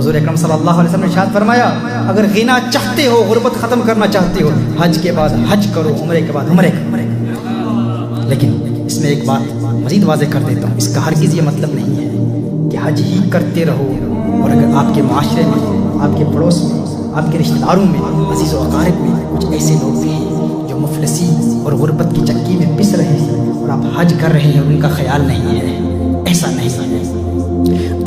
حضور اکرم صلی اللہ علیہ وسلم نے ارشاد فرمایا اگر غنا چاہتے ہو، غربت ختم کرنا چاہتے ہو، حج کے بعد حج کرو، عمرے کے بعد عمرے کرو۔ لیکن اس میں ایک بات مزید واضح کر دیتا ہوں، اس کا ہرگز یہ مطلب نہیں ہے کہ حج ہی کرتے رہو، اور اگر آپ کے معاشرے میں، آپ کے پڑوس میں، آپ کے رشتہ داروں میں، عزیز و اقارب میں کچھ ایسے لوگ بھی ہیں جو مفلسی اور غربت کی چکی میں پس رہے ہیں اور آپ حج کر رہے ہیں اور ان کا خیال نہیں ہے، ایسا نہیں ہے۔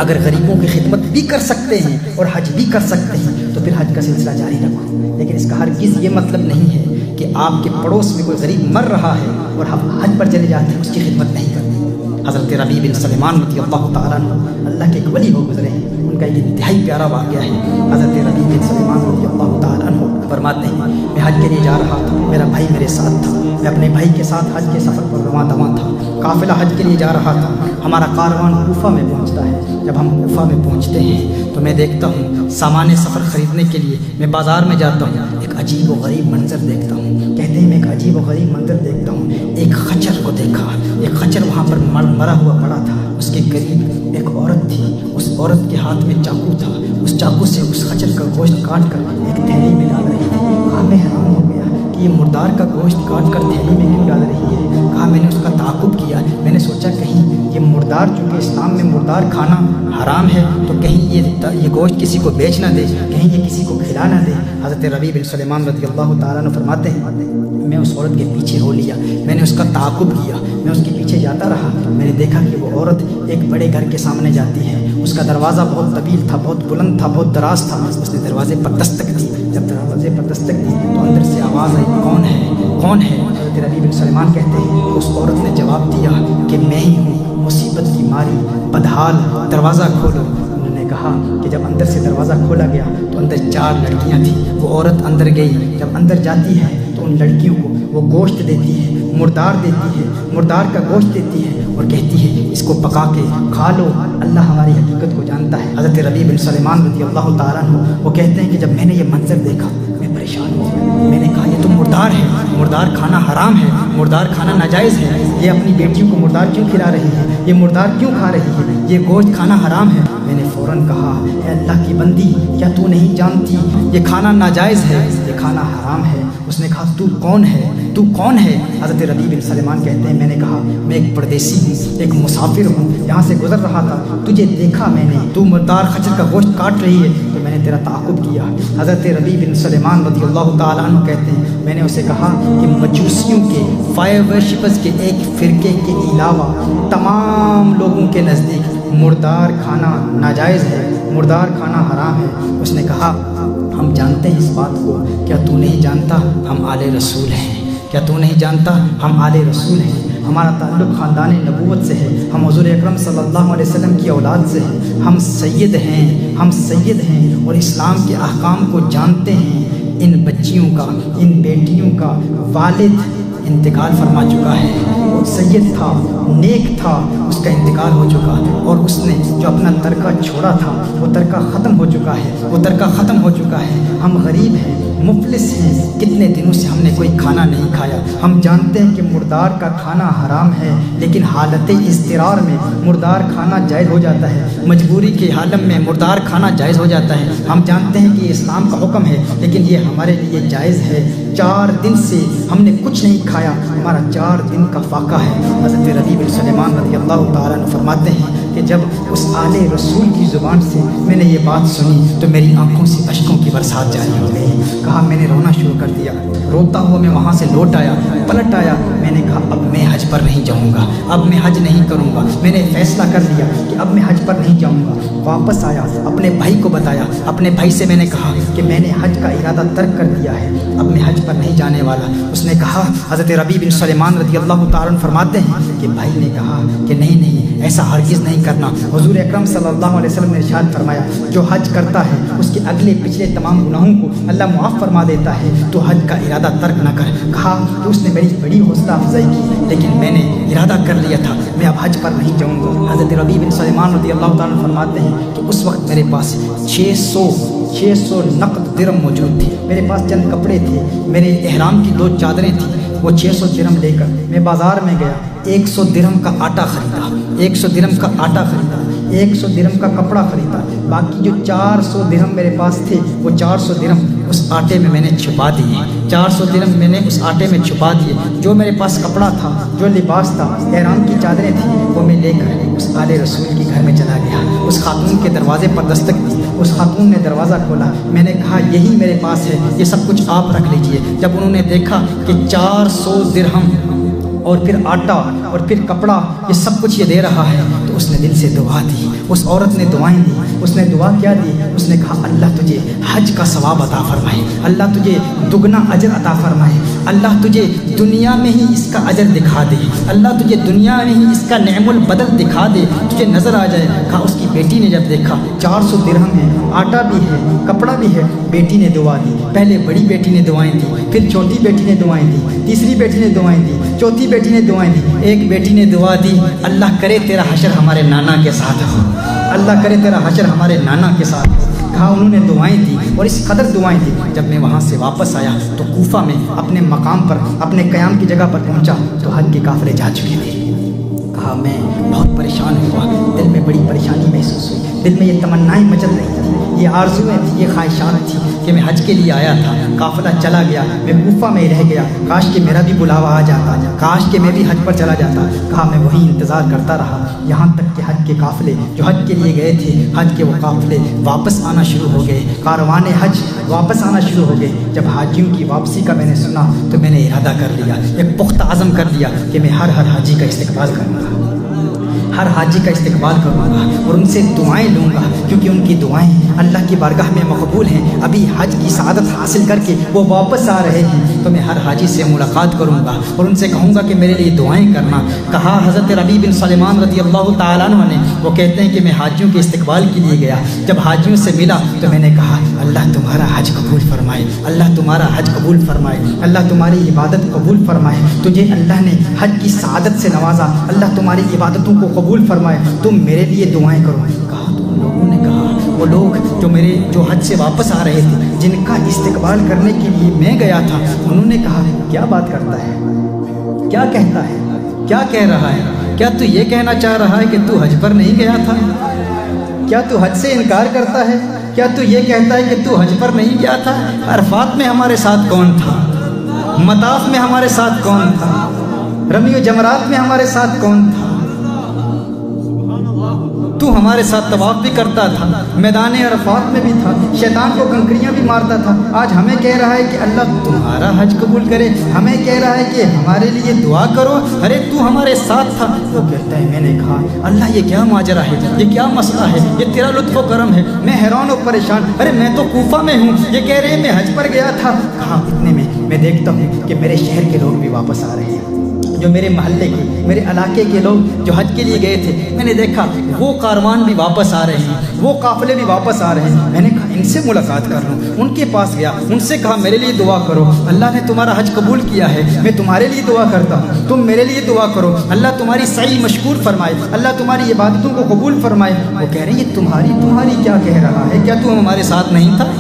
اگر غریبوں کی خدمت بھی کر سکتے ہیں اور حج بھی کر سکتے ہیں تو پھر حج کا سلسلہ جاری رکھو، لیکن اس کا ہرگز یہ مطلب نہیں ہے کہ آپ کے پڑوس میں کوئی غریب مر رہا ہے اور ہم حج پر چلے جاتے ہیں، اس کی خدمت نہیں کرتے۔ حضرت ربیع بن سلیمان رضی اللہ تعالیٰ عنہ اللہ کے ایک ولی ہو گزرے ہیں، ان کا ایک انتہائی پیارا واقعہ ہے۔ حضرت ربیع بن سلیمان رضی اللہ تعالیٰ عنہ فرماتے ہیں میں حج کے لیے جا رہا تھا، میرا بھائی میرے ساتھ تھا، میں اپنے بھائی کے ساتھ حج کے سفر پر رواں دواں تھا، قافلہ حج کے لیے جا رہا تھا۔ ہمارا کاروان کوفہ میں پہنچتا ہے، جب ہم کوفہ میں پہنچتے ہیں تو میں دیکھتا ہوں سامان سفر خریدنے کے لیے میں بازار میں جاتا ہوں، ایک عجیب و غریب منظر دیکھتا ہوں۔ کہتے ہیں میں ایک عجیب و غریب منظر دیکھتا ہوں، ایک خچر کو دیکھا، ایک خچر وہاں پر مرا ہوا پڑا تھا، اس کے قریب ایک عورت تھی، اس عورت کے ہاتھ میں چاقو تھا، اس چاقو سے اس خچر کا گوشت کاٹ کر ایک تھیلی میں ڈال رہی تھی۔ کہا میں حیران ہو گیا کہ یہ مردار کا گوشت کاٹ کر تھیلی میں کیوں ڈال رہی ہے؟ کہا میں نے اس کا تعاقب کیا، میں نے سوچا کہیں یہ مردار، چونکہ اسلام میں مردار کھانا حرام ہے تو کہیں یہ گوشت کسی کو بیچ نہ دے، کہیں یہ کسی کو کھلا نہ دے۔ حضرت ربیع بن سلیمان رضی اللہ تعالیٰ عنہ فرماتے ہیں میں اس عورت کے پیچھے ہو لیا، میں نے اس کا تعاقب کیا، میں اس کے پیچھے جاتا رہا، میں نے دیکھا کہ وہ عورت ایک بڑے گھر کے سامنے جاتی ہے، اس کا دروازہ بہت طویل تھا، بہت بلند تھا، بہت دراز تھا۔ اس نے دروازے پر دستک دی، جب دروازے پر دستک دی تو اندر سے آواز آئی کون ہے، کون ہے؟ حضرت ربیع بن سلیمان کہتے ہیں اس عورت نے جواب دیا کہ میں ہی ہوں، مصیبت کی ماری بدحال، دروازہ کھولو۔ انہوں نے کہا کہ جب اندر سے دروازہ کھولا گیا تو اندر 4 لڑکیاں تھیں، وہ عورت اندر گئی، جب اندر جاتی ہے تو ان لڑکیوں کو وہ گوشت دیتی ہے، مردار دیتی ہے، مردار کا گوشت دیتی ہے اور کہتی ہے اس کو پکا کے کھا لو، اللہ ہماری حقیقت کو جانتا ہے۔ حضرت ربیع بن سلیمان رضی اللہ تعالیٰ عنہ وہ کہتے ہیں کہ جب میں نے یہ منظر دیکھا میں پریشان ہو گیا، میں نے کہا یہ تو مردار ہے، مردار کھانا حرام ہے، مردار کھانا ناجائز ہے، یہ اپنی بیٹیوں کو مردار کیوں کھلا رہی ہے، یہ مردار کیوں کھا رہی ہے، یہ گوشت کھانا حرام ہے۔ میں نے فوراً کہا اے اللہ کی بندی کیا تو نہیں جانتی یہ کھانا ناجائز ہے، یہ کھانا حرام ہے؟ اس نے کہا تو کون ہے، تو کون ہے؟ حضرت ربیع بن سلیمان کہتے ہیں میں نے کہا میں ایک پردیسی ہوں، ایک مسافر ہوں، یہاں سے گزر رہا تھا، تجھے دیکھا میں نے، تو مردار خچر کا گوشت کاٹ رہی ہے تو میں نے تیرا تعاقب کیا۔ حضرت ربیع بن سلیمان رضی اللہ تعالیٰ عنہ کہتے ہیں میں نے اسے کہا کہ مجوسیوں کے فائر ورشپرز کے ایک فرقے کے علاوہ تمام لوگوں کے نزدیک مردار کھانا ناجائز ہے، مردار کھانا حرام ہے۔ اس نے کہا ہم جانتے ہیں اس بات کو، کیا تو نہیں جانتا ہم آل رسول ہیں، کیا تو نہیں جانتا ہم آل رسول ہیں، ہمارا تعلق خاندان نبوت سے ہے، ہم حضور اکرم صلی اللہ علیہ وسلم کی اولاد سے ہیں، ہم سید ہیں، ہم سید ہیں اور اسلام کے احکام کو جانتے ہیں۔ ان بچیوں کا، ان بیٹیوں کا والد انتقال فرما چکا ہے، وہ سید تھا، نیک تھا، اس کا انتقال ہو چکا، اور اس نے جو اپنا ترکہ چھوڑا تھا وہ ترکہ ختم ہو چکا ہے، وہ ترکہ ختم ہو چکا ہے۔ ہم غریب ہیں، مفلس ہیں، کتنے دنوں سے ہم نے کوئی کھانا نہیں کھایا۔ ہم جانتے ہیں کہ مردار کا کھانا حرام ہے، لیکن حالت اضطرار میں مردار کھانا جائز ہو جاتا ہے، مجبوری کے عالم میں مردار کھانا جائز ہو جاتا ہے۔ ہم جانتے ہیں کہ یہ اسلام کا حکم ہے، لیکن یہ ہمارے لیے جائز ہے۔ 4 دن سے ہم نے کچھ نہیں کھایا، ہمارا 4 دن کا فاقہ ہے۔ حضرت ربیع بن سلیمان رضی اللہ تعالیٰ عنہ فرماتے ہیں کہ جب اس آل رسول کی زبان سے میں نے یہ بات سنی تو میری آنکھوں سے اشکوں کی برسات جاری ہو گئی۔ کہا میں نے رونا شروع کر دیا، روتا ہوا میں وہاں سے لوٹ آیا، پلٹ آیا، میں نے کہا اب میں حج پر نہیں جاؤں گا، اب میں حج نہیں کروں گا، میں نے فیصلہ کر لیا کہ اب میں حج پر نہیں جاؤں گا۔ واپس آیا، اپنے بھائی کو بتایا، اپنے بھائی سے میں نے کہا کہ میں نے حج کا ارادہ ترک کر دیا ہے، اب میں حج پر نہیں جانے والا۔ اس نے کہا، حضرت ربیع بن سلیمان رضی اللہ تعالیٰ عنہ فرماتے ہیں کہ بھائی نے کہا کہ نہیں نہیں ایسا ہرگز نہیں کرنا۔ حضور اکرم صلی اللہ علیہ وسلم نے ارشاد فرمایا جو حج کرتا ہے اس کے اگلے پچھلے تمام گناہوں کو اللہ معاف فرما دیتا ہے، تو حج کا ارادہ ترک نہ کر۔ کہا کہ اس نے بڑی حوصلہ افزائی کی، لیکن میں نے ارادہ کر لیا تھا میں اب حج پر نہیں جاؤں گا۔ حضرت ربیع بن سلیمان رضی اللہ تعالیٰ عنہ فرماتے ہیں کہ اس وقت میرے پاس 600 نقد درم موجود تھے، میرے پاس چند کپڑے تھے، میرے احرام کی 2 چادریں تھیں، وہ 600 درم لے کر میں بازار میں گیا، 100 درہم کا آٹا خریدا، 100 درہم کا آٹا خریدا، 100 درہم کا کپڑا خریدا، باقی جو 400 درہم میرے پاس تھے وہ 400 درہم اس آٹے میں نے چھپا دیے، 400 درہم میں نے اس آٹے میں چھپا دیے۔ جو میرے پاس کپڑا تھا، جو لباس تھا، احرام کی چادریں تھیں، وہ میں لے کر اس آل رسول کے گھر میں چلا گیا، اس خاتون کے دروازے پر دستک دی، اس خاتون نے دروازہ کھولا، میں نے کہا یہی میرے پاس ہے، یہ سب کچھ آپ رکھ لیجئے۔ جب انہوں نے دیکھا کہ 400 درہم اور پھر آٹا اور پھر کپڑا یہ سب کچھ یہ دے رہا ہے تو اس نے دل سے دعا دی، اس عورت نے دعائیں دی، اس نے دعا کیا دی، اس نے کہا اللہ تجھے حج کا ثواب عطا فرمائے، اللہ تجھے دگنا اجر عطا فرمائے، اللہ تجھے دنیا میں ہی اس کا اجر دکھا دے، اللہ تجھے دنیا میں ہی اس کا نعم البدل دکھا دے، تجھے نظر آ جائے۔ کہا اس کی بیٹی نے جب دیکھا 400 درہم ہے، آٹا بھی ہے، کپڑا بھی ہے، بیٹی نے دعا دی، پہلے بڑی بیٹی نے دعائیں دی، پھر چھوٹی بیٹی نے دعائیں دی، تیسری بیٹی نے دعائیں دی، چوتھی بیٹی نے دعائیں دی، ایک بیٹی نے دعا دی اللہ کرے تیرا حشر ہمارے نانا کے ساتھ ہو، اللہ کرے تیرا حشر ہمارے نانا کے ساتھ ہو۔ کہا انہوں نے دعائیں دی اور اس قدر دعائیں دی، جب میں وہاں سے واپس آیا تو کوفہ میں اپنے مقام پر اپنے قیام کی جگہ پر پہنچا تو حج کے قافلے جا چکے تھے۔ کہا میں بہت پریشان ہوا، دل میں بڑی پریشانی محسوس ہوئی، دل میں یہ تمنائیں مچل رہی تھی، یہ آرزویں تھیں، یہ خواہشات تھیں کہ میں حج کے لیے آیا تھا، قافلہ چلا گیا، میں کوفہ میں ہی رہ گیا، کاش کہ میرا بھی بلاوا آ جاتا، کاش کہ میں بھی حج پر چلا جاتا۔ کہا میں وہیں انتظار کرتا رہا یہاں تک کہ حج کے قافلے جو حج کے لیے گئے تھے، حج کے وہ قافلے واپس آنا شروع ہو گئے، کاروان حج واپس آنا شروع ہو گئے۔ جب حاجیوں کی واپسی کا میں نے سنا تو میں نے ارادہ کر لیا، ایک پختہ عزم کر لیا کہ میں ہر حاجی کا استقبال کروں گا، ہر حاجی کا استقبال کروں گا اور ان سے دعائیں لوں گا، کیونکہ ان کی دعائیں اللہ کی بارگاہ میں مقبول ہیں۔ ابھی حج کی سعادت حاصل کر کے وہ واپس آ رہے ہیں تو میں ہر حاجی سے ملاقات کروں گا اور ان سے کہوں گا کہ میرے لیے دعائیں کرنا۔ کہا حضرت ربیع بن سلیمان رضی اللہ تعالیٰ عنہ نے، وہ کہتے ہیں کہ میں حاجیوں کے استقبال کے لیے گیا، جب حاجیوں سے ملا تو میں نے کہا اللہ تمہارا حج قبول فرمائے، اللہ تمہارا حج قبول فرمائے، اللہ تمہاری عبادت قبول فرمائے، تجھے اللہ نے حج کی سعادت سے نوازا، اللہ تمہاری عبادتوں کو قبول فرمائے، تم میرے لیے دعائیں کرو۔ کہا تو ان لوگوں نے کہا، وہ لوگ جو حج سے واپس آ رہے تھے، جن کا استقبال کرنے کے لیے میں گیا تھا، انہوں نے کہا کیا بات کرتا ہے، کیا کہتا ہے، کیا کہہ رہا ہے، کیا تو یہ کہنا چاہ رہا ہے کہ تو حج پر نہیں گیا تھا، کیا تو حج سے انکار کرتا ہے، کیا تو یہ کہتا ہے کہ تو حج پر نہیں گیا تھا؟ عرفات میں ہمارے ساتھ کون تھا، مطاف میں ہمارے ساتھ کون تھا، رمی و جمرات میں ہمارے ساتھ کون تھا، تو ہمارے ساتھ طواف بھی کرتا تھا، میدان عرفات میں بھی تھا، شیطان کو کنکریاں بھی مارتا تھا، آج ہمیں کہہ رہا ہے کہ اللہ تمہارا حج قبول کرے، ہمیں کہہ رہا ہے کہ ہمارے لیے دعا کرو، ارے تو ہمارے ساتھ تھا۔ وہ کہتا ہے میں نے کہا اللہ یہ کیا ماجرا ہے، یہ کیا مسئلہ ہے، یہ تیرا لطف و کرم ہے، میں حیران و پریشان، ارے میں تو کوفہ میں ہوں، یہ کہہ رہے ہیں میں حج پر گیا تھا۔ کہا اتنے میں دیکھتا ہوں کہ میرے شہر کے لوگ بھی واپس آ رہے ہیں، جو میرے محلے کے میرے علاقے کے لوگ جو حج کے لیے گئے تھے، میں نے دیکھا وہ کاروان بھی واپس آ رہے ہیں، وہ قافلے بھی واپس آ رہے ہیں۔ میں نے کہا ان سے ملاقات کر لوں، ان کے پاس گیا، ان سے کہا میرے لیے دعا کرو، اللہ نے تمہارا حج قبول کیا ہے، میں تمہارے لیے دعا کرتا ہوں، تم میرے لیے دعا کرو، اللہ تمہاری سعی مشکور فرمائے، اللہ تمہاری عبادتوں کو قبول فرمائے۔ وہ کہہ رہے ہیں یہ تمہاری کیا کہہ رہا ہے، کیا تو ہمارے ساتھ نہیں تھا؟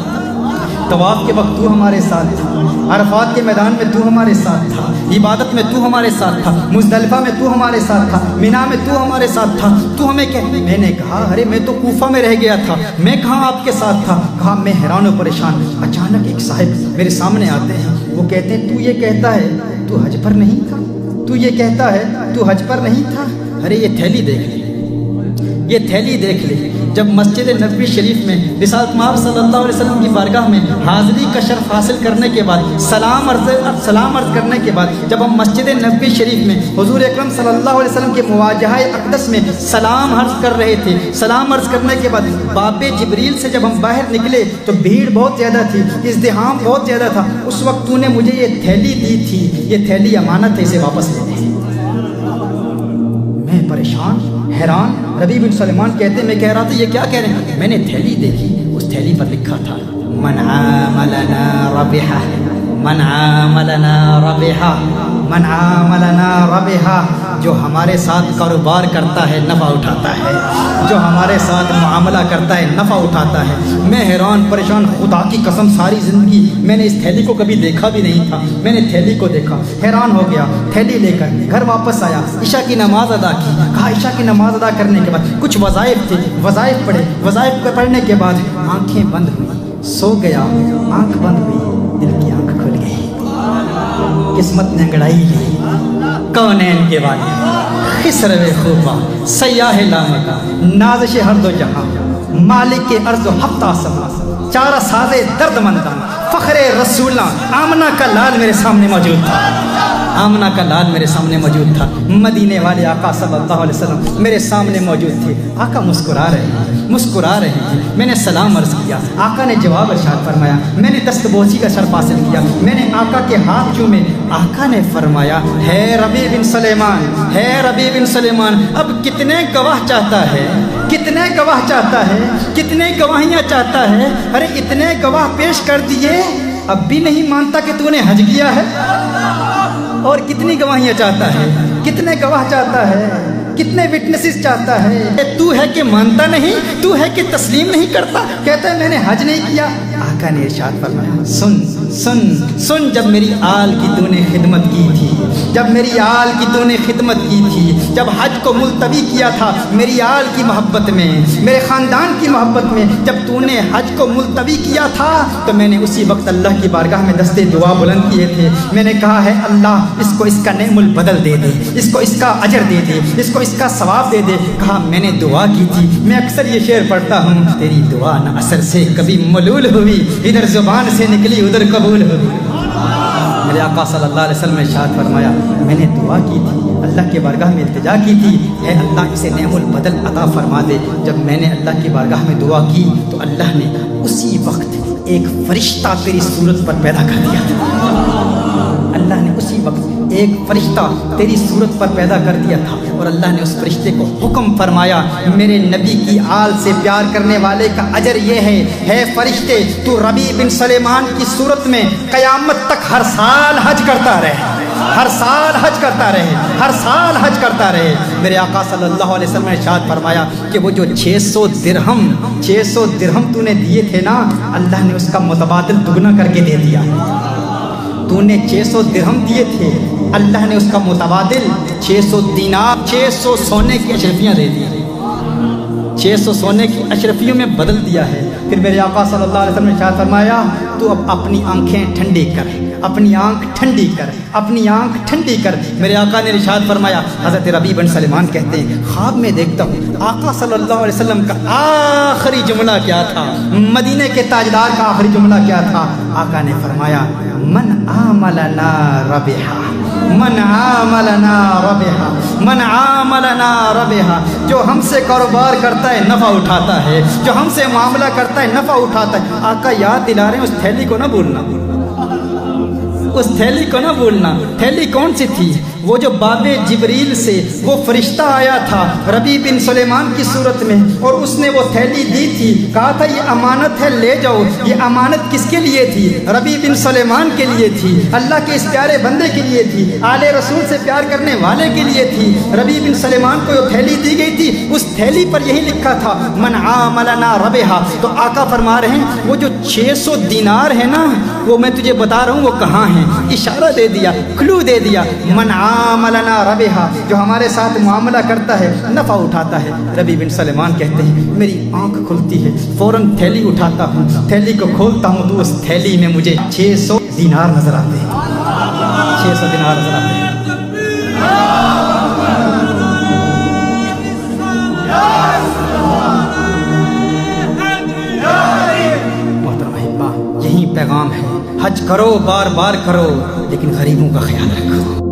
طواف کے وقت تو ہمارے ساتھ تھا، عرفات کے میدان میں تو ہمارے ساتھ تھا، عبادت میں تو ہمارے ساتھ تھا، مزدلفہ میں تو ہمارے ساتھ تھا، مینا میں تو ہمارے ساتھ تھا، تو ہمیں کہہ۔ میں نے کہا ارے میں تو کوفہ میں رہ گیا تھا، میں کہاں آپ کے ساتھ تھا؟ کہا میں حیران و پریشان۔ اچانک ایک صاحب میرے سامنے آتے ہیں، وہ کہتے ہیں تو یہ کہتا ہے تو حج پر نہیں تھا، تو یہ کہتا ہے تو حج پر نہیں تھا؟ ارے یہ تھیلی دیکھ لے، یہ تھیلی دیکھ لے۔ جب مسجد نبوی شریف میں رسالت مآب صلی اللہ علیہ وسلم کی بارگاہ میں حاضری کا شرف حاصل کرنے کے بعد سلام عرض کرنے کے بعد جب ہم مسجد نبوی شریف میں حضور اکرم صلی اللہ علیہ وسلم کے مواجہہ اقدس میں سلام عرض کر رہے تھے، سلام عرض کرنے کے بعد باب جبریل سے جب ہم باہر نکلے تو بھیڑ بہت زیادہ تھی، ازدحام بہت زیادہ تھا، اس وقت تو نے مجھے یہ تھیلی دی تھی، یہ تھیلی امانت ہے، اسے واپس لے لیں۔ میں پریشان حیران۔ ربیع بن سلیمان کہتے ہیں میں کہہ رہا تھا یہ کیا کہہ رہے ہیں؟ میں نے تھیلی دیکھی، اس تھیلی پر لکھا تھا من عاملنا ربحہ من عاملنا ربحا، من عاملنا ربحا، جو ہمارے ساتھ کاروبار کرتا ہے نفع اٹھاتا ہے، جو ہمارے ساتھ معاملہ کرتا ہے نفع اٹھاتا ہے۔ میں حیران پریشان، خدا کی قسم ساری زندگی میں نے اس تھیلی کو کبھی دیکھا بھی نہیں تھا، میں نے تھیلی کو دیکھا، حیران ہو گیا، تھیلی لے کر گھر واپس آیا، عشاء کی نماز ادا کی، کہا عشاء کی نماز ادا کرنے کے بعد کچھ وظائف تھے، وظائف پڑھے، وظائف پڑھنے کے بعد آنکھیں بند ہوئی، سو گیا، آنکھ بند ہوئی، دل کی آنکھ کھل گئی، قسمت نے انگڑائی لی، کونین کے والے خسرو خوبا سیاہ لامکا نازش ہر دو جہاں مالک کے ارض و ہفتہ سما چارہ سازے درد مندم فخر رسولاں آمنہ کا لال میرے سامنے موجود تھا، آمنہ کا لال میرے سامنے موجود تھا، مدینے والے آقا صلی اللہ علیہ وسلم میرے سامنے موجود تھے، آقا مسکرا رہے ہیں، مسکرا رہے ہیں، میں نے سلام عرض کیا، آقا نے جواب ارشاد فرمایا، میں نے دست بوسی کا شرف حاصل کیا، میں نے آقا کے ہاتھ چومے، آقا نے فرمایا ہے ربیع بن سلیمان، ہے ربیع بن سلیمان، اب کتنے گواہ چاہتا ہے، کتنے گواہ چاہتا ہے، کتنے گواہیاں چاہتا ہے، ارے اتنے گواہ پیش کر دیے اب بھی نہیں مانتا کہ تو نے حج کیا ہے، اور کتنی گواہیاں چاہتا ہے، کتنے گواہ چاہتا ہے، کتنے وٹنسز چاہتا ہے، تو ہے کہ مانتا نہیں، تو ہے کہ تسلیم نہیں کرتا، کہتا ہے میں نے حج نہیں کیا۔ آقا نے ارشاد فرمایا سن سن سن، جب میری آل کی تو نے خدمت کی تھی، جب میری آل کی تو نے خدمت کی تھی، جب حج کو ملتوی کیا تھا میری آل کی محبت میں، میرے خاندان کی محبت میں، جب تو نے حج کو ملتوی کیا تھا تو میں نے اسی وقت اللہ کی بارگاہ میں دستے دعا بلند کیے تھے، میں نے کہا ہے اللہ اس کو اس کا نعم البدل دے دے، اس کو اس کا اجر دے دے، اس کو اس کا ثواب دے دے۔ کہا میں نے دعا کی تھی، میں اکثر یہ شعر پڑھتا ہوں، تیری دعا نہ اثر سے کبھی ملول ہوئی، ادھر زبان سے نکلی ادھر قبول ہوئی۔ میرے آقا صلی اللہ علیہ وسلم نے ارشاد فرمایا میں نے دعا کی تھی، اللہ کے بارگاہ میں التجا کی تھی، اے اللہ اسے نعم البدل عطا فرما دے۔ جب میں نے اللہ کی بارگاہ میں دعا کی تو اللہ نے اسی وقت ایک فرشتہ تیری صورت پر پیدا کر دیا تھا، اللہ نے اسی وقت ایک فرشتہ تیری صورت پر پیدا کر دیا تھا، اور اللہ نے اس فرشتے کو حکم فرمایا میرے نبی کی آل سے پیار کرنے والے کا اجر یہ ہے فرشتے تو ربیع بن سلیمان کی صورت میں قیامت تک ہر سال حج کرتا رہے، ہر سال حج کرتا رہے، ہر سال حج کرتا رہے۔ میرے آقا صلی اللہ علیہ وسلم نے ارشاد فرمایا کہ وہ جو 600 درہم تو نے دیے تھے نا، اللہ نے اس کا متبادل دگنا کر کے دے دیا۔ تو نے 600 درہم دیے تھے، اللہ نے اس کا متبادل 600 دینار، 600 سونے کی اشرفیاں دے دی، 600 سونے کی اشرفیوں میں بدل دیا ہے۔ پھر میرے آقا صلی اللہ علیہ وسلم نے ارشاد فرمایا تو اب اپنی آنکھیں ٹھنڈی کر، اپنی آنکھ ٹھنڈی کر، اپنی آنکھ ٹھنڈی کر۔ میرے آقا نے ارشاد فرمایا، حضرت ربیع بن سلیمان کہتے ہیں خواب میں دیکھتا ہوں آقا صلی اللہ علیہ وسلم کا آخری جملہ کیا تھا، مدینے کے تاجدار کا آخری جملہ کیا تھا؟ آقا نے فرمایا من عاملنا ربحا، من عاملنا ربحا، من عاملنا ربحا، جو ہم سے کاروبار کرتا ہے نفع اٹھاتا ہے، جو ہم سے معاملہ کرتا ہے نفع اٹھاتا ہے۔ آقا یاد دلا رہے ہیں اس تھیلی کو نہ بھولنا، اس تھیلی کو نہ بھولنا۔ تھیلی کون سی تھی؟ وہ جو باب جبریل سے وہ فرشتہ آیا تھا ربیع بن سلیمان کی صورت میں، اور اس نے وہ تھیلی دی تھی، کہا تھا یہ امانت ہے لے جاؤ۔ یہ امانت کس کے لیے تھی؟ ربیع بن سلیمان کے لیے تھی، اللہ کے اس پیارے بندے کے لیے تھی، آل رسول سے پیار کرنے والے کے لیے تھی۔ ربیع بن سلیمان کو جو تھیلی دی گئی تھی اس تھیلی پر یہی لکھا تھا من عاملنا ربحا۔ تو آقا فرما رہے ہیں وہ جو 600 دینار ہے نا، وہ میں تجھے بتا رہا ہوں وہ کہاں ہیں، اشارہ دے دیا، کلو دے دیا۔ من عاملنا ربحا، جو ہمارے ساتھ معاملہ کرتا ہے نفع اٹھاتا ہے۔ ربیع بن سلیمان کہتے ہیں میری آنکھ کھلتی ہے، فوراً تھیلی اٹھاتا ہوں، تھیلی کو کھولتا ہوں تو اس تھیلی میں مجھے 600 دینار نظر آتے ہیں، 600 دینار نظر آتے ہیں۔ محترم احبا، یہی پیغام ہے، حج کرو، بار بار کرو، لیکن غریبوں کا خیال رکھو۔